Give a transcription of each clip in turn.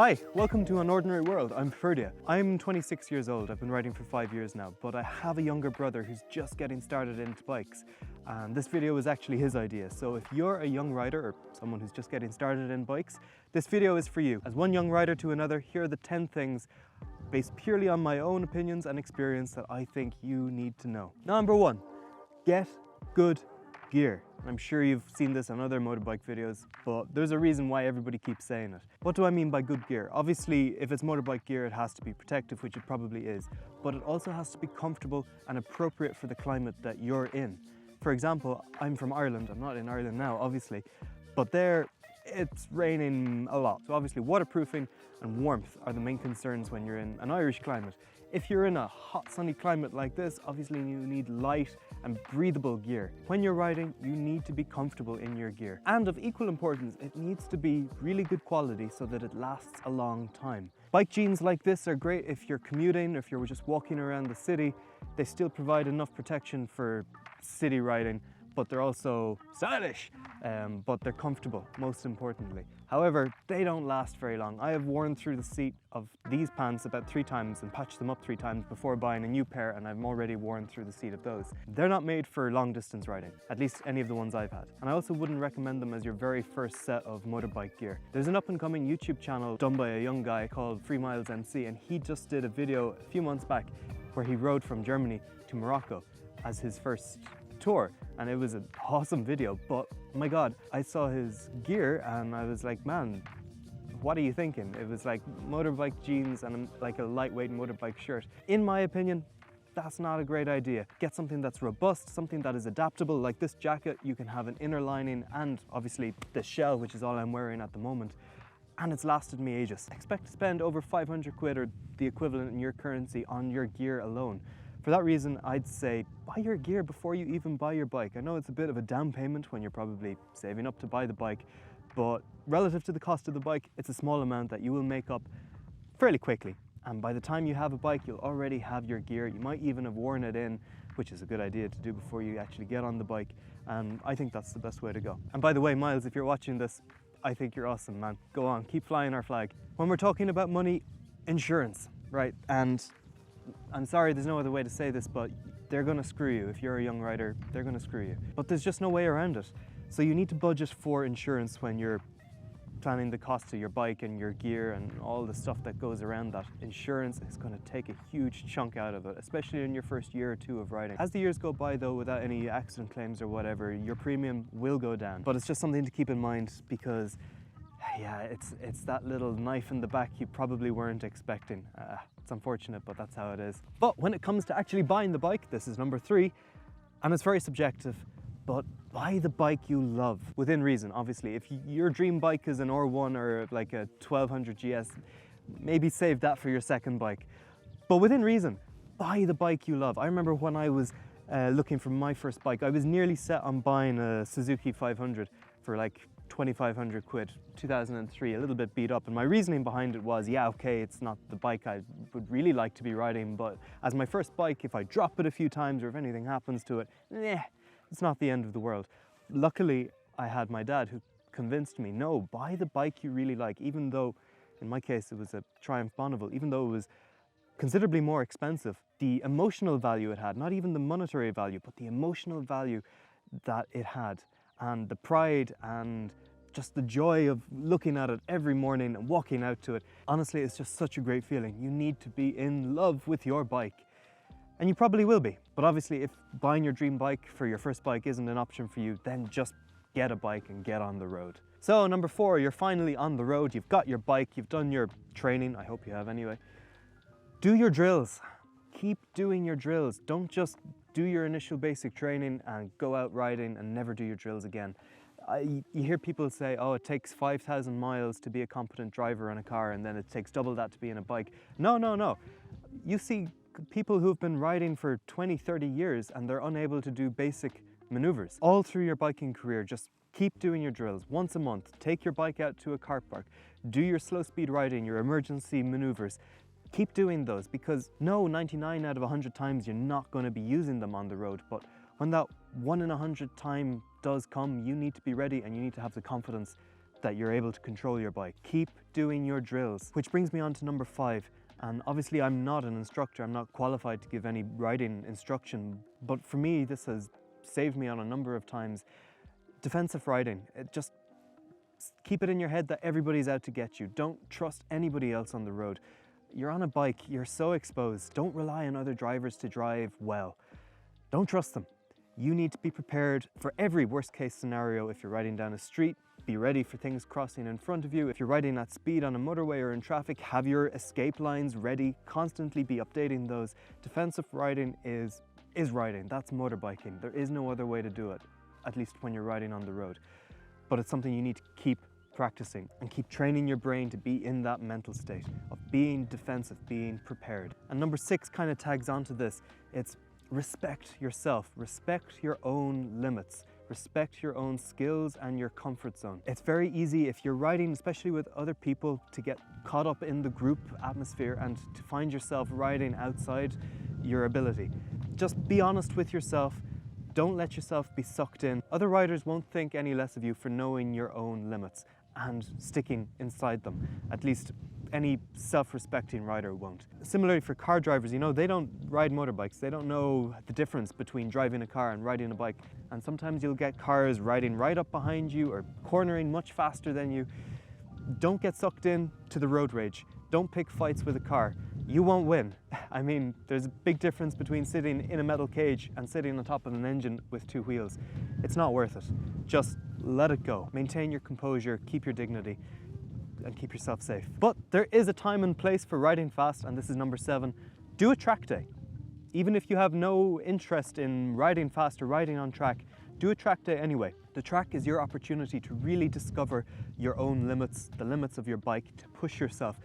Hi, welcome to Unordinary World. I'm Ferdia. I'm 26 years old. I've been riding for 5 years now, but I have a younger brother who's just getting started into bikes. And this video was actually his idea. So if you're a young rider or someone who's just getting started in bikes, this video is for you. As one young rider to another, here are the 10 things based purely on my own opinions and experience that I think you need to know. Number 1, get good gear. I'm sure you've seen this on other motorbike videos, but there's a reason why everybody keeps saying it. What do I mean by good gear? Obviously, if it's motorbike gear, it has to be protective, which it probably is, but it also has to be comfortable and appropriate for the climate that you're in. For example, I'm from Ireland. I'm not in Ireland now, obviously, but there it's raining a lot. So obviously waterproofing and warmth are the main concerns when you're in an Irish climate. If you're in a hot sunny climate like this, obviously you need light and breathable gear. When you're riding, you need to be comfortable in your gear. And of equal importance, it needs to be really good quality so that it lasts a long time. Bike jeans like this are great if you're commuting, if you're just walking around the city. They still provide enough protection for city riding, but they're also stylish, but they're comfortable, most importantly. However, they don't last very long. I have worn through the seat of these pants about 3 times and patched them up 3 times before buying a new pair, and I've already worn through the seat of those. They're not made for long distance riding, at least any of the ones I've had. And I also wouldn't recommend them as your very first set of motorbike gear. There's an up and coming YouTube channel done by a young guy called 3 Miles MC, and he just did a video a few months back where he rode from Germany to Morocco as his first tour, and it was an awesome video. But my god, I saw his gear and I was like, man, what are you thinking? It was like motorbike jeans and like a lightweight motorbike shirt. In my opinion, that's not a great idea. Get something that's robust, something that is adaptable. Like this jacket, you can have an inner lining and obviously the shell, which is all I'm wearing at the moment, and it's lasted me ages. Expect to spend over 500 quid or the equivalent in your currency on your gear alone. For that reason, I'd say buy your gear before you even buy your bike. I know it's a bit of a down payment when you're probably saving up to buy the bike, but relative to the cost of the bike, it's a small amount that you will make up fairly quickly. And by the time you have a bike, you'll already have your gear. You might even have worn it in, which is a good idea to do before you actually get on the bike. And I think that's the best way to go. And by the way, Miles, if you're watching this, I think you're awesome, man. Go on, keep flying our flag. When we're talking about money, insurance, right? And I'm sorry, there's no other way to say this, but they're gonna screw you. If you're a young rider, they're gonna screw you. But there's just no way around it. So you need to budget for insurance when you're planning the cost of your bike and your gear and all the stuff that goes around that. Insurance is gonna take a huge chunk out of it, especially in your first year or 2 of riding. As the years go by though, without any accident claims or whatever, your premium will go down. But it's just something to keep in mind because yeah, it's that little knife in the back you probably weren't expecting. It's unfortunate, but that's how it is. But when it comes to actually buying the bike, this is number 3, and it's very subjective, but buy the bike you love. Within reason, obviously. If your dream bike is an R1 or like a 1200 GS, maybe save that for your second bike. But within reason, buy the bike you love. I remember when I was looking for my first bike, I was nearly set on buying a Suzuki 500 for like 2,500 quid, 2003, a little bit beat up. And my reasoning behind it was, yeah, okay, it's not the bike I would really like to be riding, but as my first bike, if I drop it a few times or if anything happens to it, it's not the end of the world. Luckily, I had my dad who convinced me, no, buy the bike you really like, even though, in my case, it was a Triumph Bonneville, even though it was considerably more expensive, the emotional value it had, not even the monetary value, but the emotional value that it had, and the pride and just the joy of looking at it every morning and walking out to it. Honestly, it's just such a great feeling. You need to be in love with your bike. And you probably will be. But obviously, if buying your dream bike for your first bike isn't an option for you, then just get a bike and get on the road. So number 4, you're finally on the road. You've got your bike, you've done your training. I hope you have anyway. Do your drills. Keep doing your drills. Don't just do your initial basic training and go out riding and never do your drills again. You hear people say, oh, it takes 5,000 miles to be a competent driver in a car and then it takes double that to be in a bike. No, no, no. You see people who've been riding for 20, 30 years and they're unable to do basic maneuvers. All through your biking career, just keep doing your drills. Once a month, take your bike out to a car park, do your slow speed riding, your emergency maneuvers. Keep doing those because no, 99 out of 100 times you're not going to be using them on the road, but when that 1 in 100 time does come, you need to be ready and you need to have the confidence that you're able to control your bike. Keep doing your drills. Which brings me on to number 5. And obviously I'm not an instructor, I'm not qualified to give any riding instruction, but for me this has saved me on a number of times. Defensive riding, just keep it in your head that everybody's out to get you. Don't trust anybody else on the road. You're on a bike, you're so exposed. Don't rely on other drivers to drive well. Don't trust them. You need to be prepared for every worst case scenario. If you're riding down a street, be ready for things crossing in front of you. If you're riding at speed on a motorway or in traffic, have your escape lines ready. Constantly be updating those. Defensive riding is riding. That's motorbiking. There is no other way to do it, at least when you're riding on the road. But it's something you need to keep practicing and keep training your brain to be in that mental state of being defensive, being prepared. And number 6 kind of tags onto this. It's respect yourself, respect your own limits, respect your own skills and your comfort zone. It's very easy if you're riding, especially with other people, to get caught up in the group atmosphere and to find yourself riding outside your ability. Just be honest with yourself. Don't let yourself be sucked in. Other riders won't think any less of you for knowing your own limits and sticking inside them. At least any self-respecting rider won't. Similarly for car drivers, you know, they don't ride motorbikes. They don't know the difference between driving a car and riding a bike. And sometimes you'll get cars riding right up behind you or cornering much faster than you. Don't get sucked in to the road rage. Don't pick fights with a car. You won't win. I mean, there's a big difference between sitting in a metal cage and sitting on top of an engine with 2 wheels. It's not worth it. Just let it go. Maintain your composure, keep your dignity, and keep yourself safe. But there is a time and place for riding fast, and this is number 7. Do a track day. Even if you have no interest in riding fast or riding on track, do a track day anyway. The track is your opportunity to really discover your own limits, the limits of your bike, to push yourself.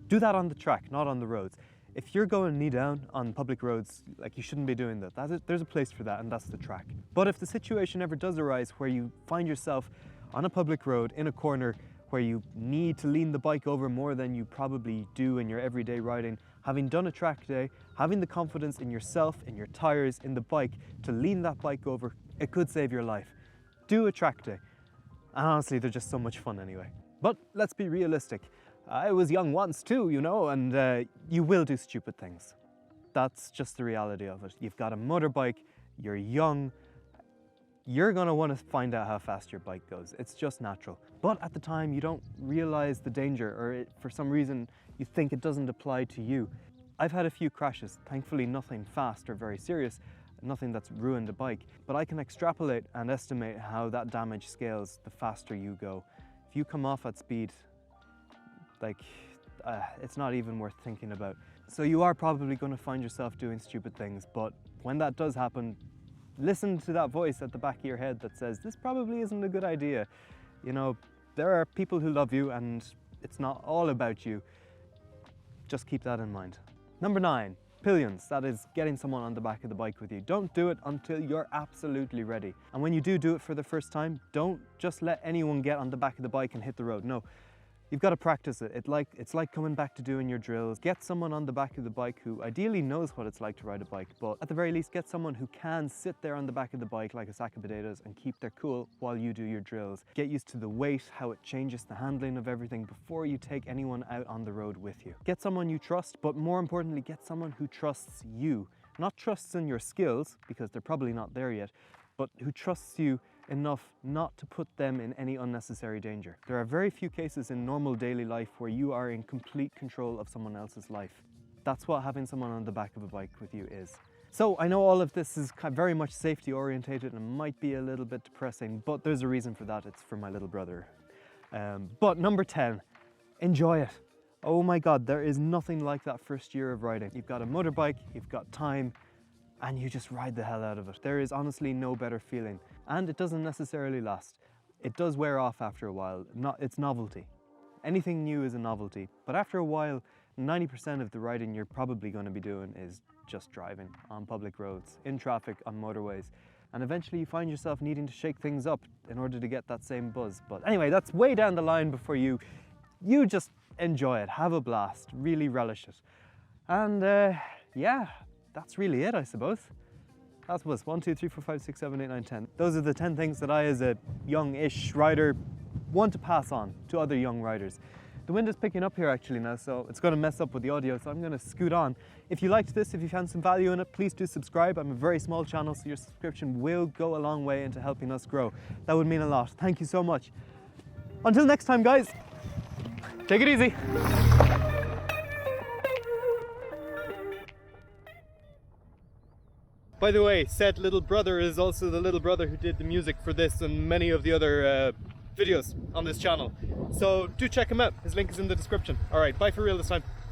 Do that on the track, not on the roads. If you're going knee down on public roads, like, you shouldn't be doing that. There's a place for that, and that's the track. But if the situation ever does arise where you find yourself on a public road in a corner where you need to lean the bike over more than you probably do in your everyday riding, having done a track day, having the confidence in yourself, in your tires, in the bike to lean that bike over, it could save your life. Do a track day. And honestly, they're just so much fun anyway. But let's be realistic. I was young once too, you know, and you will do stupid things. That's just the reality of it. You've got a motorbike, you're young, you're gonna want to find out how fast your bike goes. It's just natural. But at the time, you don't realize the danger, or for some reason, you think it doesn't apply to you. I've had a few crashes, thankfully nothing fast or very serious, nothing that's ruined a bike, but I can extrapolate and estimate how that damage scales the faster you go. If you come off at speed, it's not even worth thinking about. So you are probably going to find yourself doing stupid things, but when that does happen, listen to that voice at the back of your head that says, this probably isn't a good idea. You know, there are people who love you and it's not all about you. Just keep that in mind. Number 9, pillions. That is getting someone on the back of the bike with you. Don't do it until you're absolutely ready. And when you do it for the first time, don't just let anyone get on the back of the bike and hit the road. No. You've got to practice it. It's like coming back to doing your drills. Get someone on the back of the bike who ideally knows what it's like to ride a bike, but at the very least get someone who can sit there on the back of the bike like a sack of potatoes and keep their cool while you do your drills. Get used to the weight, how it changes the handling of everything before you take anyone out on the road with you. Get someone you trust, but more importantly, get someone who trusts you. Not trusts in your skills, because they're probably not there yet, but who trusts you enough not to put them in any unnecessary danger. There are very few cases in normal daily life where you are in complete control of someone else's life. That's what having someone on the back of a bike with you is. So I know all of this is very much safety orientated and might be a little bit depressing, but there's a reason for that. It's for my little brother. But number 10, enjoy it. Oh my God, there is nothing like that first year of riding. You've got a motorbike, you've got time, and you just ride the hell out of it. There is honestly no better feeling. And it doesn't necessarily last. It does wear off after a while. It's novelty. Anything new is a novelty. But after a while, 90% of the riding you're probably going to be doing is just driving on public roads, in traffic, on motorways. And eventually you find yourself needing to shake things up in order to get that same buzz. But anyway, that's way down the line before you just enjoy it, have a blast, really relish it. And yeah, that's really it, I suppose. That was 1, 2, 3, 4, 5, 6, 7, 8, 9, 10. Those are the 10 things that I, as a young-ish rider, one to pass on to other young riders. The wind is picking up here actually now, so it's going to mess up with the audio, so I'm going to scoot on. If you liked this, if you found some value in it, please do subscribe. I'm a very small channel, so your subscription will go a long way into helping us grow. That would mean a lot. Thank you so much. Until next time, guys, take it easy. By the way, said little brother is also the little brother who did the music for this and many of the other videos on this channel. So do check him out. His link is in the description. Alright, bye for real this time.